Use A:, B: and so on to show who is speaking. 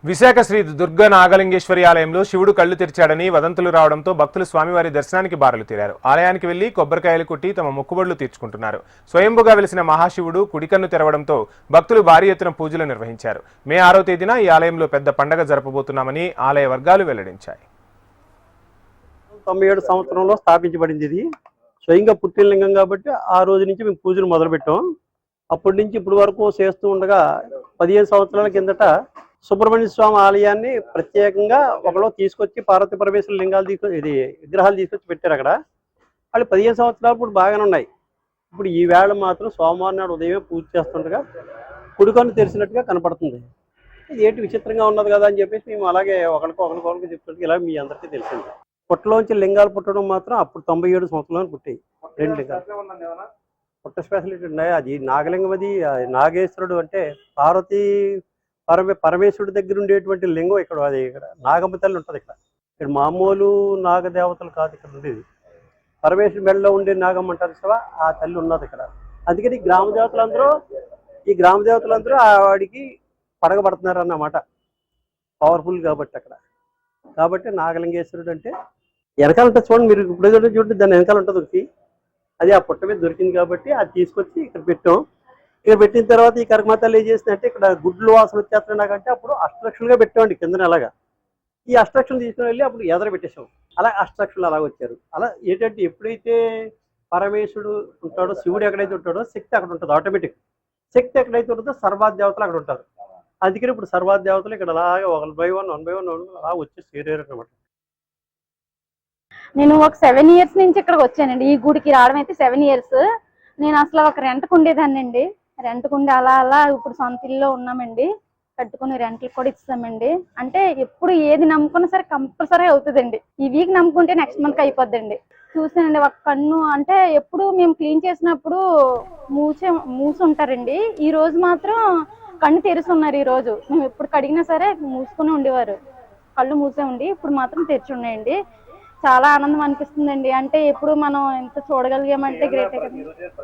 A: విశాఖ శ్రీ దుర్గ నాగలింగేశ్వరి ఆలయంలో శివుడు కళ్లు తెరిచాడని వదంతులు రావడంతో భక్తులు స్వామివారి దర్శనానికి బారులు తీరారు. ఆలయానికి వెళ్లి కొబ్బరికాయలు కొట్టి తమ మొక్కుబడులు తీర్చుకుంటున్నారు. స్వయంభుగా వెలిసిన మహాశివుడు కుడికన్ను తెరవడంతో భక్తులు భారీ ఎత్తున పూజలు నిర్వహించారు. మే 6వ తేదీన ఈ ఆలయంలో పెద్ద పండగ జరపబోతున్నామని ఆలయ వర్గాలు వెల్లడించాయి.
B: 97 సంవత్సరంలో స్థాపించబడింది. ఇది స్వయంగా పుట్టిన లింగం కాబట్టి ఆ రోజు నుంచి మేము పూజలు మొదలుపెట్టాం. అప్పటి నుంచి ఇప్పటి వరకు చేస్తూ ఉండగా 15 సంవత్సరాల కిందట సుబ్రహ్మణ్య స్వామి ఆలయాన్ని ప్రత్యేకంగా ఒకలో తీసుకొచ్చి పార్వతీ పరమేశ్వర లింగాలు విగ్రహాలు తీసుకొచ్చి పెట్టారు. అక్కడ వాళ్ళు 15 సంవత్సరాలు ఇప్పుడు బాగానే ఉన్నాయి. ఇప్పుడు ఈ వేళ మాత్రం సోమవారం నాడు ఉదయమే పూజ చేస్తుండగా కుడికన్ను తెరిచినట్టుగా కనపడుతుంది. ఇది ఏంటి విచిత్రంగా ఉన్నది కదా అని చెప్పేసి మేము అలాగే ఒకరికి చెప్తుంటే ఇలా మీ అందరికీ తెలిసింది. పుట్టలోంచి లింగాలు పుట్టడం మాత్రం అప్పుడు 97 సంవత్సరాలు పుట్టాయి. 2 లింగాలు పుట్ట స్పెషాలిటీ ఉన్నాయి. అది నాగలింగం, అది నాగేశ్వరుడు అంటే పార్వతీ పరమేశ్వరుడి దగ్గర ఉండేటువంటి లింగం ఇక్కడ. అది ఇక్కడ నాగమ్మ తల్లి ఉంటుంది. ఇక్కడ మామూలు నాగదేవతలు కాదు ఇక్కడ ఉండేది. పరమేశ్వరుడి మెడలో ఉండే నాగమ్మ అంటారు కదా, ఆ తల్లి ఉన్నది ఇక్కడ. అందుకని ఈ గ్రామ దేవతలందరూ ఆవిడికి పడగబడుతున్నారు అన్నమాట. పవర్ఫుల్ కాబట్టి అక్కడ. కాబట్టి నాగలింగేశ్వరుడు అంటే వెనకాల ఉంటుంది చూడండి, మీరు ఇప్పుడు చూడండి, దాని వెనకాల ఉంటుంది ఒకటి. అది ఆ పుట్ట మీద దొరికింది కాబట్టి అది తీసుకొచ్చి ఇక్కడ పెట్టాం. ఇక్కడ పెట్టిన తర్వాత ఈ కర్మతల్లి ఏం చేసిందంటే ఇక్కడ గుడ్లు వాసన వచ్చేస్తున్నాయి నాకంటే అప్పుడు అష్టలక్షలుగా పెట్టామండి కిందన. అలాగా ఈ అష్టలక్షలు తీసుకుని వెళ్ళి అప్పుడు ఎదర పెట్టేసాం. అలా అష్టలక్షలు అలాగ వచ్చారు. అలా ఏంటంటే ఎప్పుడైతే పరమేశ్వరుడు ఉంటాడో, శివుడు ఎక్కడైతే ఉంటాడో శక్తి అక్కడ ఉంటుంది. ఆటోమేటిక్ శక్తి ఎక్కడైతే ఉంటుందో సర్వాదేవతలు అక్కడ ఉంటారు. అందుకని ఇప్పుడు సర్వాదేవతలు ఇక్కడ అలాగే 1 by 1 అలా వచ్చి చేరారు అనమాట.
C: నేను ఒక 7 years నుంచి ఇక్కడికి వచ్చానండి. ఈ గుడికి రావడం అయితే 7 years. నేను అసలు ఒక రెంట్కు ఉండేదాన్నండి. రెంట్కుండి అలా ఇప్పుడు సొంత ఇల్లు ఉన్నామండి. కట్టుకుని రెంట్లు కూడా ఇస్తామండి. అంటే ఎప్పుడు ఏది నమ్ముకున్నా సరే కంపల్సరీ అవుతుందండి. ఈ వీక్ నమ్ముకుంటే నెక్స్ట్ మంత్ అయిపోద్దండి. చూసానండి ఒక కన్ను అంటే ఎప్పుడు మేము క్లీన్ చేసినప్పుడు మూసి ఉంటారండి. ఈ రోజు మాత్రం కన్ను తెరిచి ఉన్నారు. ఈ రోజు మేము ఎప్పుడు కడిగినా సరే మూసుకుని ఉండేవారు, కళ్ళు మూసే ఉండి ఇప్పుడు మాత్రం తెరిచి ఉన్నాయండి. చాలా ఆనందం అనిపిస్తుందండి. అంటే ఎప్పుడు మనం ఎంత చూడగలిగామంటే గ్రేటే కదా.